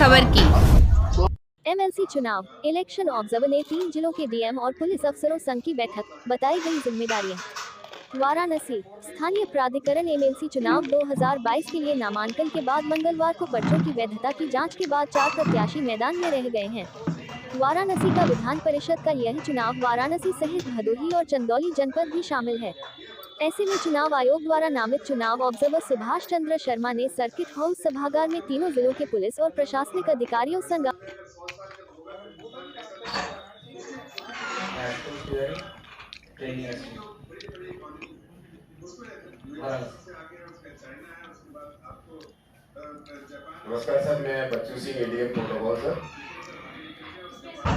खबर की। एमएलसी चुनाव इलेक्शन ऑब्जर्वर ने 3 जिलों के डीएम और पुलिस अफसरों संग की बैठक, बताई गई जिम्मेदारियां। वाराणसी स्थानीय प्राधिकरण एमएलसी चुनाव 2022 के लिए नामांकन के बाद मंगलवार को पर्चों की वैधता की जांच के बाद 4 प्रत्याशी मैदान में रह गए हैं। वाराणसी का विधान परिषद का यह चुनाव वाराणसी सहित भदोही और चंदौली जनपद भी शामिल है। ऐसे में चुनाव आयोग द्वारा नामित चुनाव ऑब्जर्वर सुभाष चंद्र शर्मा ने सर्किट हाउस सभागार में तीनों जिलों के पुलिस और प्रशासनिक अधिकारियों संग नमस्कार सर, मैं Bachchu Singh ADM protocol sir.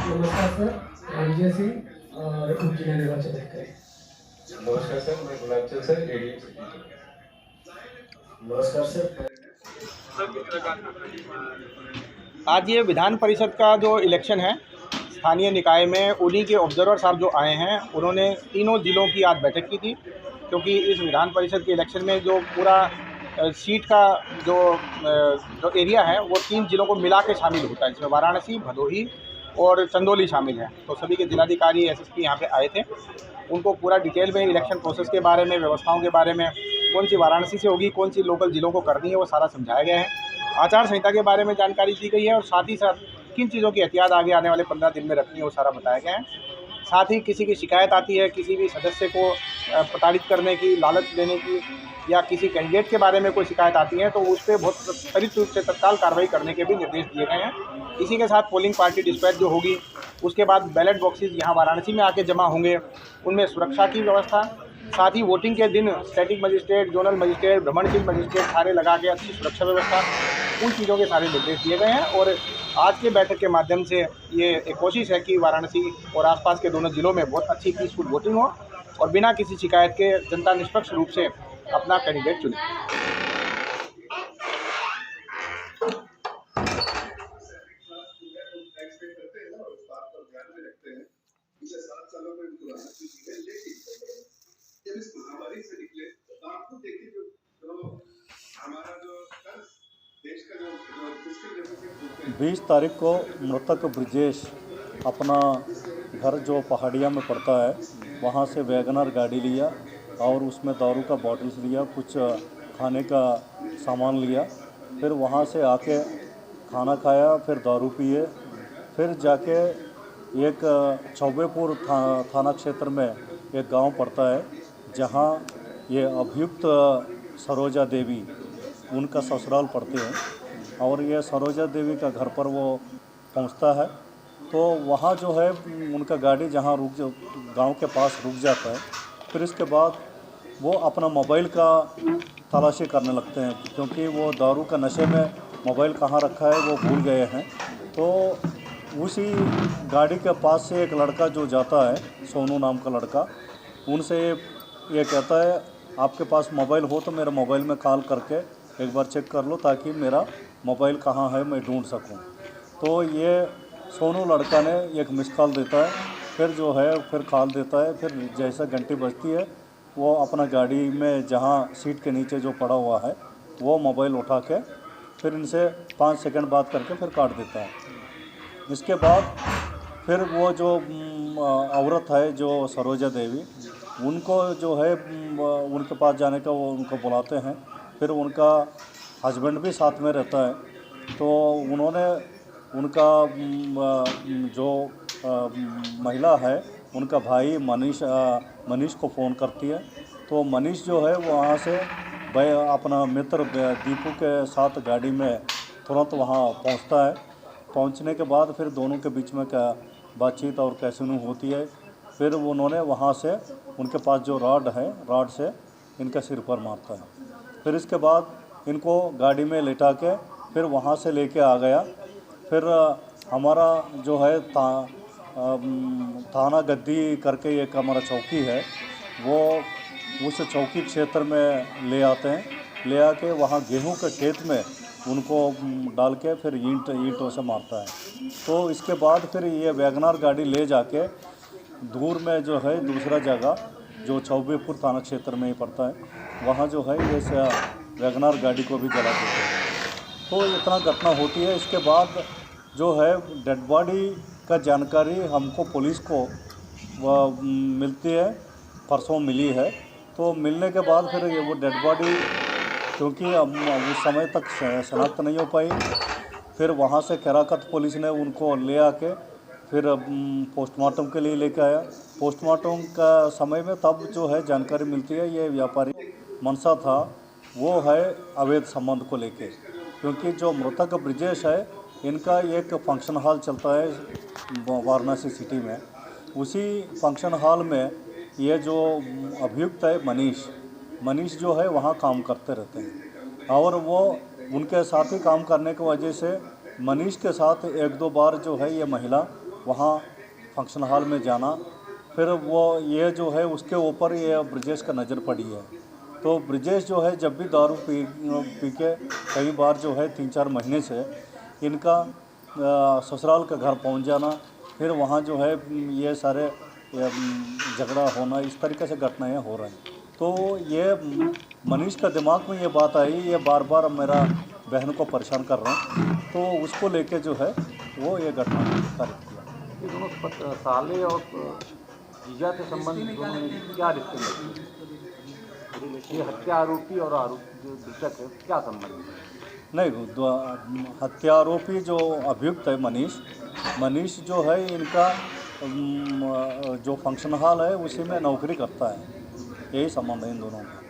नमस्कार सर, रंजय सिंह और उप जिला निर्वाचन अधिकारी। नमस्कार सर, मैं गुलाबचंद सर एडीएम। नमस्कार सर। आज ये विधान परिषद का जो इलेक्शन है स्थानीय निकाय में, उन्हीं के ऑब्जर्वर साहब जो आए हैं उन्होंने तीनों जिलों की आज बैठक की थी, क्योंकि इस विधान परिषद के इलेक्शन में जो पूरा सीट का जो एरिया है वो 3 जिलों को मिला के शामिल होता है, जिसमें वाराणसी, भदोही और चंदौली शामिल है। तो सभी के जिलाधिकारी एसएसपी यहाँ पे आए थे, उनको पूरा डिटेल में इलेक्शन प्रोसेस के बारे में, व्यवस्थाओं के बारे में, कौन सी वाराणसी से होगी, कौन सी लोकल जिलों को करनी है, वो सारा समझाया गया है। आचार संहिता के बारे में जानकारी दी गई है और साथ ही साथ किन चीज़ों की एहतियात आगे आने वाले 15 दिन में रखनी है वो सारा बताया गया है। साथ ही किसी की शिकायत आती है, किसी भी सदस्य को प्रताड़ित करने की, लालच देने की, या किसी कैंडिडेट के बारे में कोई शिकायत आती है तो उस पर बहुत त्वरित रूप से तत्काल कार्रवाई करने के भी निर्देश दिए गए हैं। इसी के साथ पोलिंग पार्टी डिस्पैच जो होगी, उसके बाद बैलेट बॉक्सेस यहाँ वाराणसी में आके जमा होंगे, उनमें सुरक्षा की व्यवस्था, साथ ही वोटिंग के दिन स्टैटिक मजिस्ट्रेट, जोनल मजिस्ट्रेट, भ्रमणशील मजिस्ट्रेट सारे लगा के अच्छी सुरक्षा व्यवस्था, उन चीज़ों के सारे निर्देश दिए गए हैं। और आज के बैठक के माध्यम से ये एक कोशिश है कि वाराणसी और आसपास के दोनों जिलों में बहुत अच्छी पीसफुल वोटिंग हो और बिना किसी शिकायत के जनता निष्पक्ष रूप से अपना कैंडिडेट चुने। महामारी से निकले तो आपको देखिए जो हमारा जो देश का जो 20 तारीख को मृतक ब्रजेश अपना घर जो पहाड़िया में पड़ता है वहाँ से वैगनर गाड़ी लिया और उसमें दारू का बॉटल्स लिया, कुछ खाने का सामान लिया, फिर वहाँ से आके खाना खाया, फिर दारू पिए, फिर जाके एक चौबेपुर थाना क्षेत्र में एक गांव पड़ता है जहां ये अभियुक्त सरोजा देवी उनका ससुराल पड़ते हैं, और ये सरोजा देवी का घर पर वो पहुंचता है। तो वहाँ जो है उनका गाड़ी जहाँ गांव के पास रुक जाता है, फिर इसके बाद वो अपना मोबाइल का तलाशी करने लगते हैं, क्योंकि वो दारू का नशे में मोबाइल कहाँ रखा है वो भूल गए हैं। तो उसी गाड़ी के पास से एक लड़का जो जाता है, सोनू नाम का लड़का, उनसे ये कहता है आपके पास मोबाइल हो तो मेरे मोबाइल में कॉल करके एक बार चेक कर लो ताकि मेरा मोबाइल कहाँ है मैं ढूंढ सकूं। तो ये सोनू लड़का ने एक मिस कॉल देता है, फिर जो है फिर कॉल देता है, फिर जैसा घंटी बजती है वो अपना गाड़ी में जहाँ सीट के नीचे जो पड़ा हुआ है वो मोबाइल उठा के फिर इनसे 5 सेकंड बात करके फिर काट देता है। इसके बाद फिर वो जो औरत है जो सरोजा देवी, उनको जो है उनके पास जाने का वो उनको बुलाते हैं, फिर उनका हस्बैंड भी साथ में रहता है। तो उन्होंने उनका जो महिला है उनका भाई मनीष को फ़ोन करती है। तो मनीष जो है वहाँ से अपना मित्र दीपू के साथ गाड़ी में तुरंत वहाँ पहुँचता है। पहुँचने के बाद फिर दोनों के बीच में क्या बातचीत और कैसिनो होती है। फिर उन्होंने वहाँ से उनके पास जो रॉड है, रॉड से इनका सिर पर मारता है। फिर इसके बाद इनको गाड़ी में लेटा के फिर वहाँ से लेके आ गया। फिर हमारा जो है थाना गद्दी करके एक हमारा चौकी है, वो उस चौकी क्षेत्र में ले आते हैं। ले आके वहाँ गेहूं के खेत में उनको डाल के फिर ईंटों से मारता है। तो इसके बाद फिर ये वैगनार गाड़ी ले जाके दूर में जो है दूसरा जगह जो चौबेपुर थाना क्षेत्र में ही पड़ता है, वहाँ जो है ये वैगनार गाड़ी को भी जला देते हैं। तो इतना घटना होती है। इसके बाद जो है डेड बॉडी का जानकारी हमको पुलिस को मिलती है, परसों मिली है। तो मिलने के बाद फिर ये वो डेड बॉडी क्योंकि अब उस समय तक शनाख्त नहीं हो पाई, फिर वहाँ से केराकत पुलिस ने उनको ले आके फिर पोस्टमार्टम के लिए लेके आया। पोस्टमार्टम का समय में तब जो है जानकारी मिलती है ये व्यापारी मनसा था, वो है अवैध संबंध को लेके। क्योंकि जो मृतक ब्रिजेश है, इनका एक फंक्शन हॉल चलता है वाराणसी सिटी में। उसी फंक्शन हॉल में ये जो अभियुक्त है मनीष जो है वहाँ काम करते रहते हैं, और वो उनके साथ ही काम करने की वजह से मनीष के साथ एक दो बार जो है ये महिला वहाँ फंक्शन हॉल में जाना, फिर वो ये जो है उसके ऊपर ये ब्रिजेश का नज़र पड़ी है। तो ब्रिजेश जो है जब भी दारू पी के कई बार जो है 3-4 महीने से इनका ससुराल का घर पहुंच जाना, फिर वहाँ जो है ये सारे झगड़ा होना, इस तरीके से घटनाएं हो रही हैं। तो ये मनीष का दिमाग में ये बात आई, ये बार बार मेरा बहन को परेशान कर रहा हूँ, तो उसको लेके जो है वो ये घटना कारित किया। ये दोनों साले और जीजा के संबंध दोनों में क्या रिश्ते में? ये हत्या आरोपी और आरोपी जो मृतक है क्या संबंध है? नहीं, हत्या आरोपी जो अभियुक्त है मनीष जो है इनका जो फंक्शन हॉल है उसी में नौकरी करता है, यही संबंध है इन दोनों का।